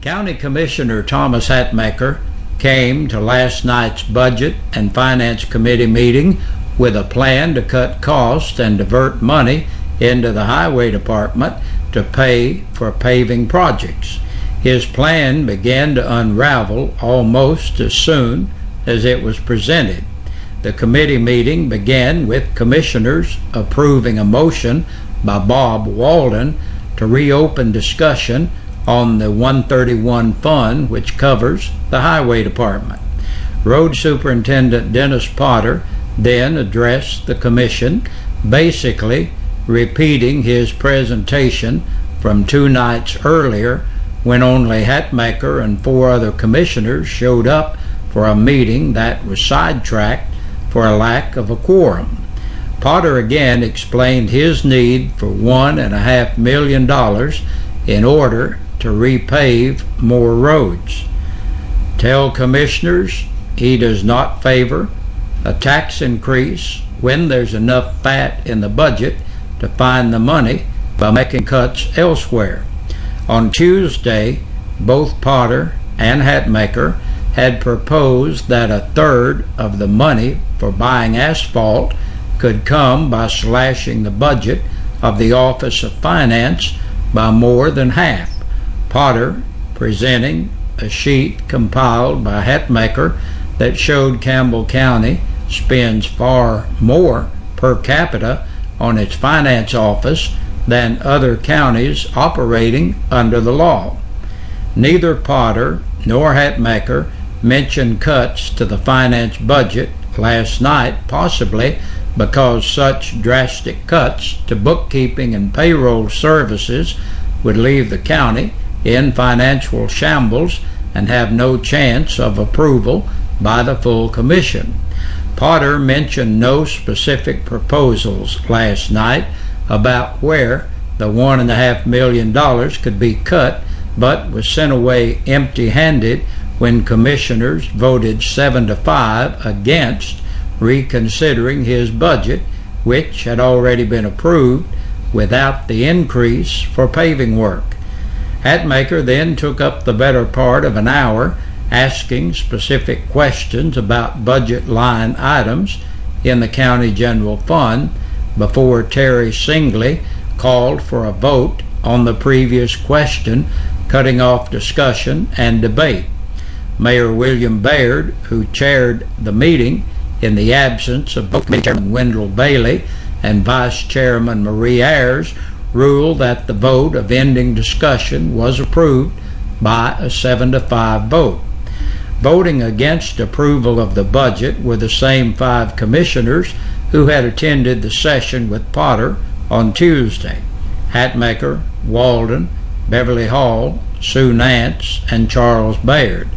County Commissioner Thomas Hatmaker came to last night's Budget and Finance Committee meeting with a plan to cut costs and divert money into the Highway Department to pay for paving projects. His plan began to unravel almost as soon as it was presented. The committee meeting began with commissioners approving a motion by Bob Walden to reopen discussion on the 131 fund, which covers the Highway Department. Road Superintendent Dennis Potter then addressed the commission, basically repeating his presentation from 2 nights earlier, when only Hatmaker and 4 other commissioners showed up for a meeting that was sidetracked for a lack of a quorum. Potter again explained his need for $1.5 million in order to repave more roads. Tell commissioners he does not favor a tax increase when there's enough fat in the budget to find the money by making cuts elsewhere. On Tuesday, both Potter and Hatmaker had proposed that a third of the money for buying asphalt could come by slashing the budget of the Office of Finance by more than half. Potter presenting a sheet compiled by Hatmaker that showed Campbell County spends far more per capita on its finance office than other counties operating under the law. Neither Potter nor Hatmaker mentioned cuts to the finance budget last night, possibly because such drastic cuts to bookkeeping and payroll services would leave the county in financial shambles and have no chance of approval by the full commission. Potter mentioned no specific proposals last night about where the $1.5 million could be cut, but was sent away empty-handed when commissioners voted 7-5 against reconsidering his budget, which had already been approved without the increase for paving work. Hatmaker then took up the better part of an hour asking specific questions about budget line items in the county general fund before Terry Singley called for a vote on the previous question, cutting off discussion and debate. Mayor William Baird, who chaired the meeting in the absence of both Committee Chairman Wendell Bailey and Vice Chairman Marie Ayers, ruled that the vote of ending discussion was approved by a 7-5 vote. Voting against approval of the budget were the same 5 commissioners who had attended the session with Potter on Tuesday: Hatmaker, Walden, Beverly Hall, Sue Nance, and Charles Baird.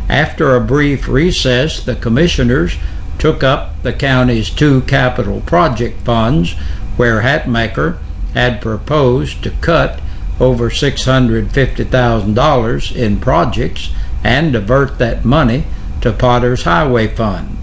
After a brief recess, the commissioners took up the county's 2 capital project funds, where Hatmaker had proposed to cut over $650,000 in projects and divert that money to Potter's Highway Fund.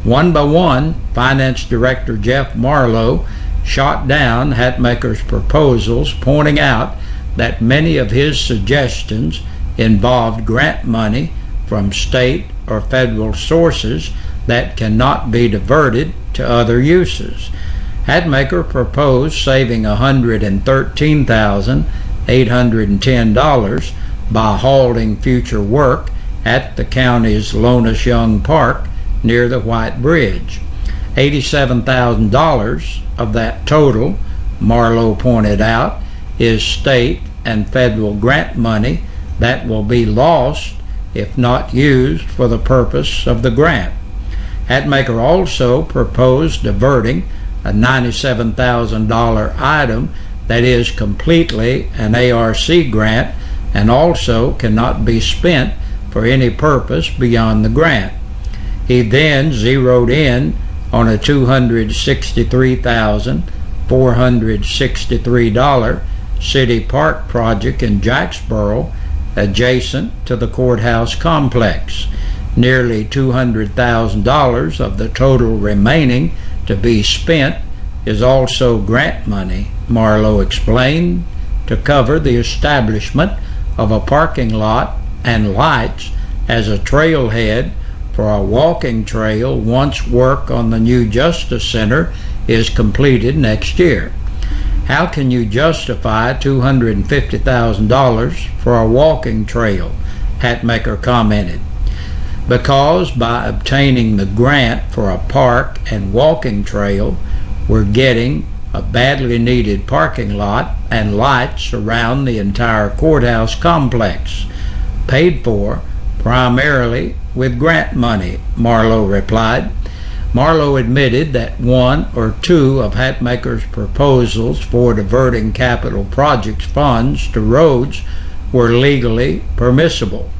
One by one, Finance Director Jeff Marlowe shot down Hatmaker's proposals, pointing out that many of his suggestions involved grant money from state or federal sources that cannot be diverted to other uses. Hatmaker proposed saving $113,810 by halting future work at the county's Lonis Young Park near the White Bridge. $87,000 of that total, Marlowe pointed out, is state and federal grant money that will be lost if not used for the purpose of the grant. Hatmaker also proposed diverting a $97,000 item that is completely an ARC grant and also cannot be spent for any purpose beyond the grant. He then zeroed in on a $263,463 city park project in Jacksboro adjacent to the courthouse complex. Nearly $200,000 of the total remaining to be spent is also grant money, Marlowe explained, to cover the establishment of a parking lot and lights as a trailhead for a walking trail once work on the new Justice Center is completed next year. How can you justify $250,000 for a walking trail? Hatmaker commented. Because by obtaining the grant for a park and walking trail, we're getting a badly needed parking lot and lights around the entire courthouse complex, paid for primarily with grant money, Marlowe replied. Marlowe admitted that one or two of Hatmaker's proposals for diverting capital projects funds to roads were legally permissible.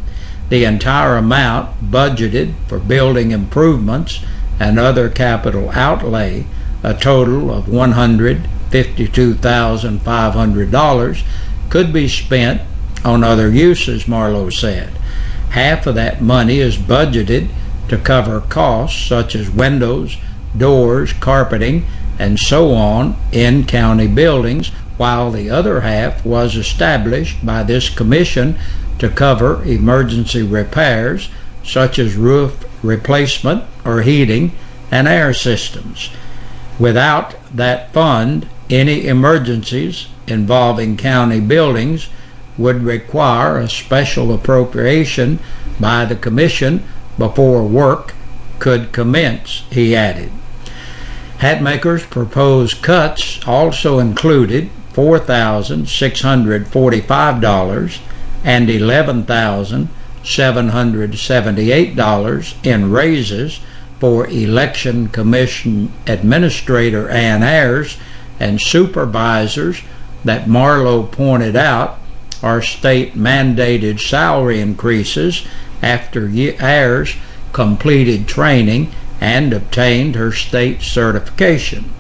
The entire amount budgeted for building improvements and other capital outlay, a total of $152,500, could be spent on other uses, Marlowe said. Half of that money is budgeted to cover costs such as windows, doors, carpeting, and so on in county buildings, while the other half was established by this commission to cover emergency repairs such as roof replacement or heating and air systems. Without that fund, any emergencies involving county buildings would require a special appropriation by the commission before work could commence, he added. Hatmaker's proposed cuts also included $4,645 and $11,778 in raises for Election Commission Administrator Ann Ayers and supervisors that Marlowe pointed out are state-mandated salary increases after Ayers completed training and obtained her state certification.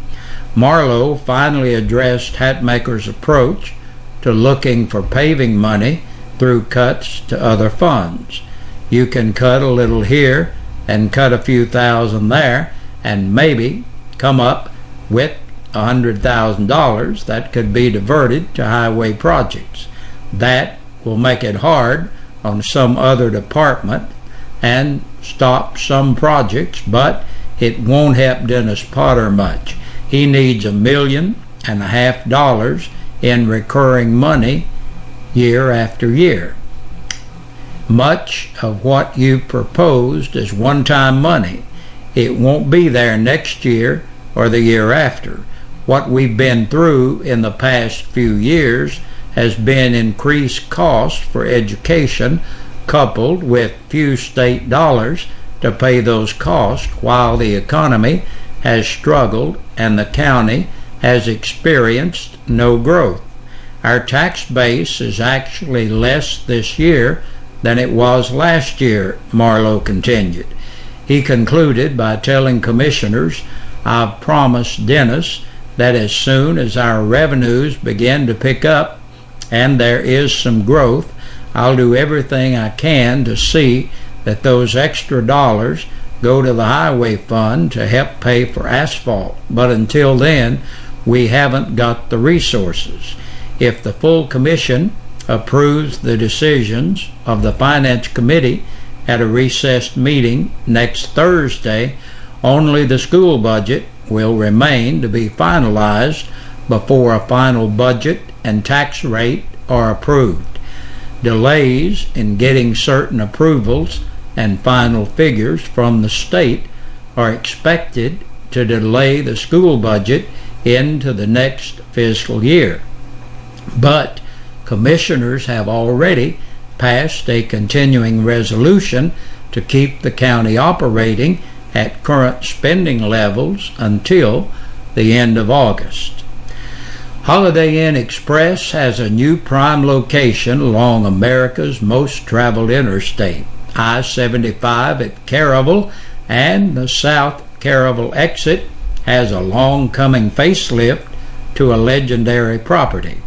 Marlowe finally addressed Hatmaker's approach to looking for paving money through cuts to other funds. You can cut a little here and cut a few thousand there and maybe come up with $100,000 that could be diverted to highway projects. That will make it hard on some other department and stop some projects, but it won't help Dennis Potter much. He needs $1.5 million in recurring money year after year. Much of what you proposed is one-time money. It won't be there next year or the year after. What we've been through in the past few years has been increased costs for education, coupled with few state dollars to pay those costs, while the economy has struggled and the county has experienced no growth. Our tax base is actually less this year than it was last year, Marlowe continued. He concluded by telling commissioners, I've promised Dennis that as soon as our revenues begin to pick up and there is some growth, I'll do everything I can to see that those extra dollars go to the highway fund to help pay for asphalt. But until then, we haven't got the resources. If the full commission approves the decisions of the Finance Committee at a recessed meeting next Thursday, only the school budget will remain to be finalized before a final budget and tax rate are approved. Delays in getting certain approvals and final figures from the state are expected to delay the school budget into the next fiscal year. But commissioners have already passed a continuing resolution to keep the county operating at current spending levels until the end of August. Holiday Inn Express has a new prime location along America's most traveled interstate, I-75 at Caryville, and the South Caryville exit has a long-coming facelift to a legendary property.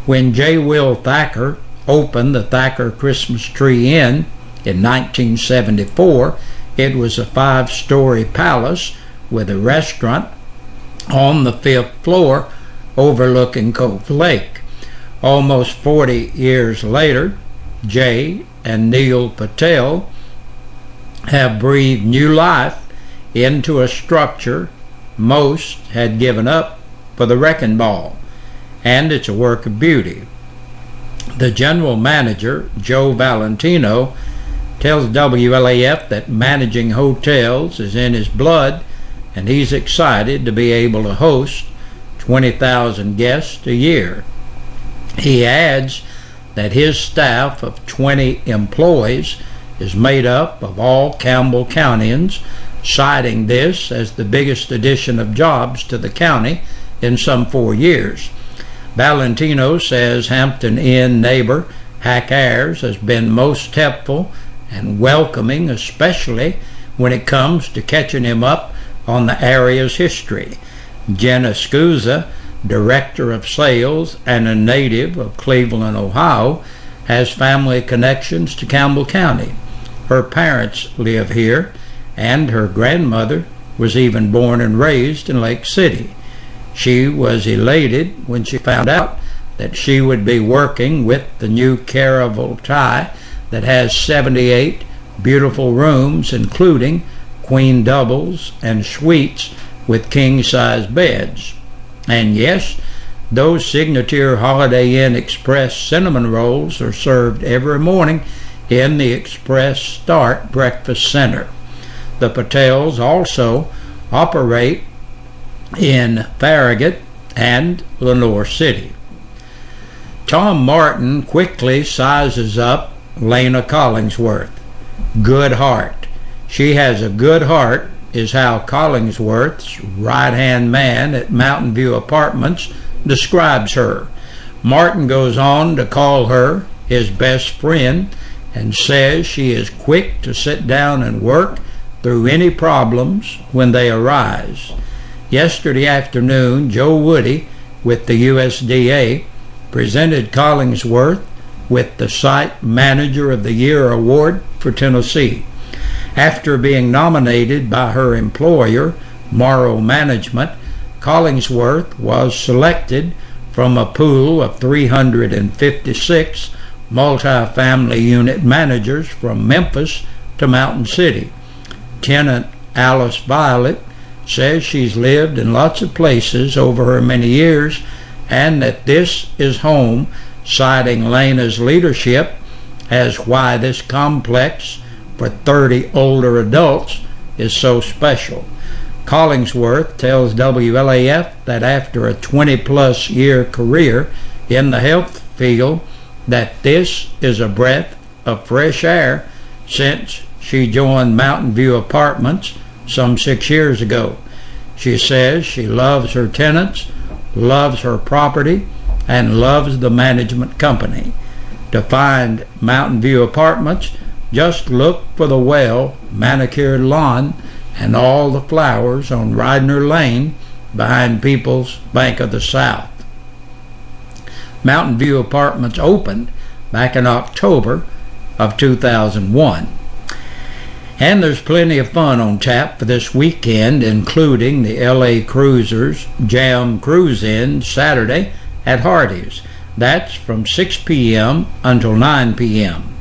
When J. Will Thacker opened the Thacker Christmas Tree Inn in 1974, it was a 5-story palace with a restaurant on the 5th floor overlooking Cove Lake. Almost 40 years later, Jay and Neil Patel have breathed new life into a structure most had given up for the wrecking ball, and it's a work of beauty. The general manager, Joe Valentino, tells WLAF that managing hotels is in his blood, and he's excited to be able to host 20,000 guests a year. He adds that his staff of 20 employees is made up of all Campbell Countyans, citing this as the biggest addition of jobs to the county in some 4 years. Valentino says Hampton Inn neighbor Hack Ayers has been most helpful and welcoming, especially when it comes to catching him up on the area's history. Jenna Scusa, director of sales and a native of Cleveland, Ohio, has family connections to Campbell County. Her parents live here, and her grandmother was even born and raised in Lake City. She was elated when she found out that she would be working with the new Caravel Tie that has 78 beautiful rooms, including queen doubles and suites with king-size beds. And yes, those signature Holiday Inn Express cinnamon rolls are served every morning in the Express Start Breakfast Center. The Patels also operate in Farragut and Lenoir City. Tom Martin quickly sizes up Lena Collingsworth. Good heart. She has a good heart is how Collingsworth's right-hand man at Mountain View Apartments describes her. Martin goes on to call her his best friend and says she is quick to sit down and work through any problems when they arise. Yesterday afternoon, Joe Woody with the USDA presented Collingsworth with the Site Manager of the Year award for Tennessee. After being nominated by her employer, Morrow Management, Collingsworth was selected from a pool of 356 multifamily unit managers from Memphis to Mountain City. Tenant Alice Violet says she's lived in lots of places over her many years and that this is home, citing Lena's leadership as why this complex for 30 older adults is so special. Collingsworth tells WLAF that after a 20-plus year career in the health field, that this is a breath of fresh air since she joined Mountain View Apartments some 6 years ago. She says she loves her tenants, loves her property, and loves the management company. To find Mountain View Apartments, just look for the well-manicured lawn and all the flowers on Ridner Lane behind People's Bank of the South. Mountain View Apartments opened back in October of 2001. And there's plenty of fun on tap for this weekend, including the LA Cruisers Jam Cruise-In Saturday at Hardee's. That's from 6 p.m. until 9 p.m.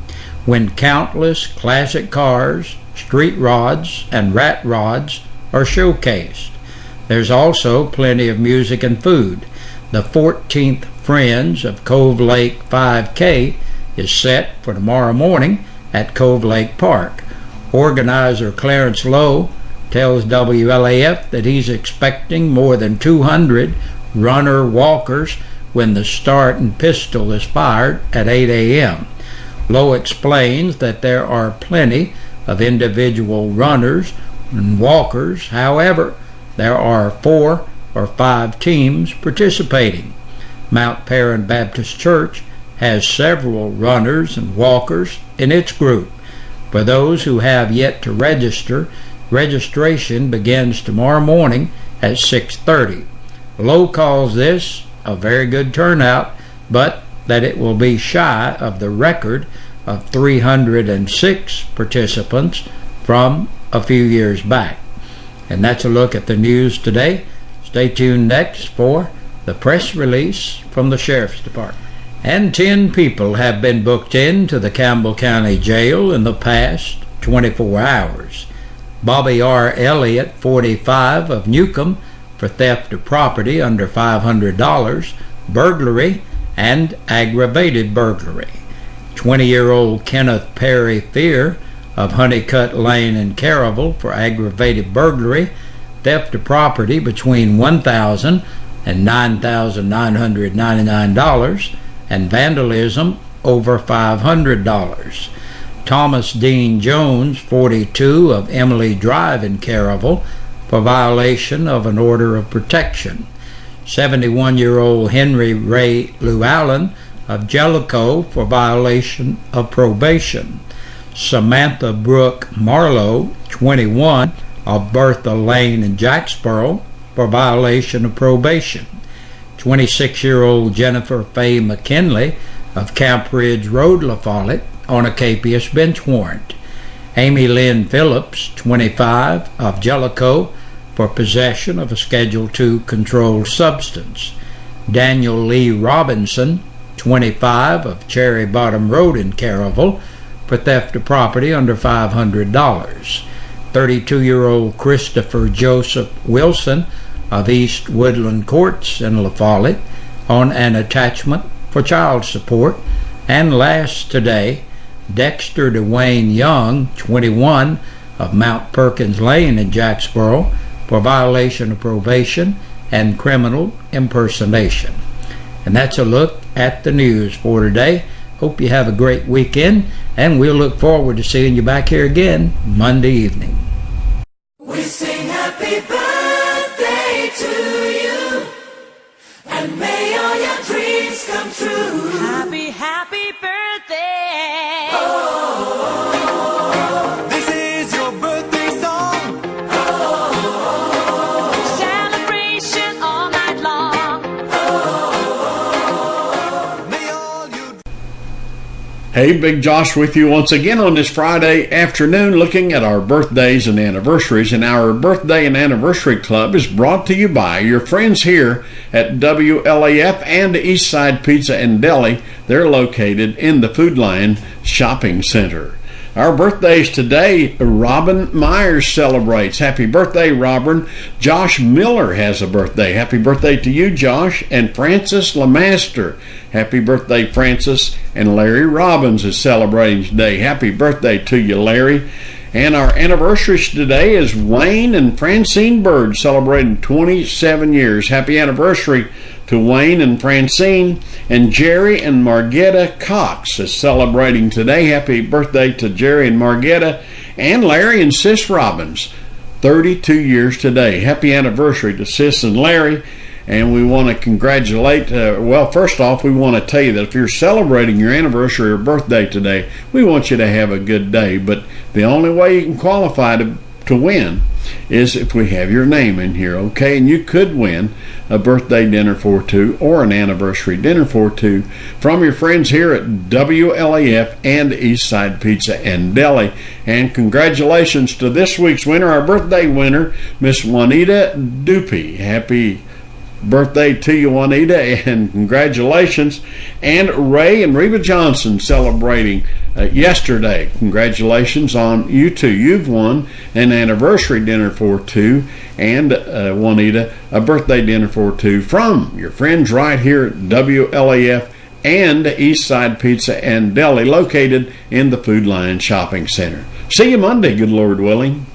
when countless classic cars, street rods, and rat rods are showcased. There's also plenty of music and food. The 14th Friends of Cove Lake 5K is set for tomorrow morning at Cove Lake Park. Organizer Clarence Lowe tells WLAF that he's expecting more than 200 runner-walkers when the start and pistol is fired at 8 a.m. Lowe explains that there are plenty of individual runners and walkers. However, there are 4 or 5 teams participating. Mount Perrin Baptist Church has several runners and walkers in its group. For those who have yet to register, registration begins tomorrow morning at 6:30. Lowe calls this a very good turnout, but that it will be shy of the record of 306 participants from a few years back. And that's a look at the news today. Stay tuned next for the press release from the Sheriff's Department. and 10 people have been booked into the Campbell County Jail in the past 24 hours. Bobby R. Elliott, 45, of Newcomb, for theft of property under $500, burglary, and aggravated burglary. 20-year-old Kenneth Perry Fear of Honeycutt Lane in Caryville for aggravated burglary, theft of property between $1,000 and $9,999, and vandalism over $500. Thomas Dean Jones, 42, of Emily Drive in Caryville, for violation of an order of protection. 71-year-old Henry Ray Llewellyn of Jellicoe for violation of probation. Samantha Brooke Marlowe, 21, of Bertha Lane in Jacksboro, for violation of probation. 26-year-old Jennifer Faye McKinley of Camp Ridge Road, La Follette, on a capious bench warrant. Amy Lynn Phillips, 25, of Jellicoe, for possession of a Schedule II controlled substance. Daniel Lee Robinson, 25, of Cherry Bottom Road in Caryville, for theft of property under $500. 32-year-old Christopher Joseph Wilson of East Woodland Courts in La Follette, on an attachment for child support. And last today, Dexter Dwayne Young, 21, of Mount Perkins Lane in Jacksboro, for violation of probation and criminal impersonation. And that's a look at the news for today. Hope you have a great weekend, and we'll look forward to seeing you back here again Monday evening. We sing happy birthday to you, and may all your dreams come true. Happy, happy birthday. Oh, this is your birthday song. Oh, celebration all night long. Oh, May all you... Hey, Big Josh with you once again on this Friday afternoon, looking at our birthdays and anniversaries. And our Birthday and Anniversary Club is brought to you by your friends here at WLAF and Eastside Pizza and Deli. They're located in the Food Lion Shopping Center. Our birthdays today, Robin Myers celebrates. Happy birthday, Robin. Josh Miller has a birthday. Happy birthday to you, Josh. And Francis Lamaster. Happy birthday, Francis. And Larry Robbins is celebrating today. Happy birthday to you, Larry. And our anniversaries today is Wayne and Francine Bird celebrating 27 years. Happy anniversary to Wayne and Francine. And Jerry and Margetta Cox is celebrating today. Happy birthday to Jerry and Margetta. And Larry and Sis Robbins, 32 years today. Happy anniversary to Sis and Larry. And we want to congratulate, well, first off, we want to tell you that if you're celebrating your anniversary or birthday today, we want you to have a good day. But the only way you can qualify to win is if we have your name in here, okay? And you could win a birthday dinner for two or an anniversary dinner for two from your friends here at WLAF and Eastside Pizza and Deli. And congratulations to this week's winner, our birthday winner, Miss Juanita Dupe. Happy birthday to you, Juanita, and congratulations. And Ray and Reba Johnson celebrating yesterday. Congratulations on you two. You've won an anniversary dinner for two, and Juanita, a birthday dinner for two from your friends right here at WLAF and Eastside Pizza and Deli, located in the Food Lion Shopping Center. See you Monday, good Lord willing.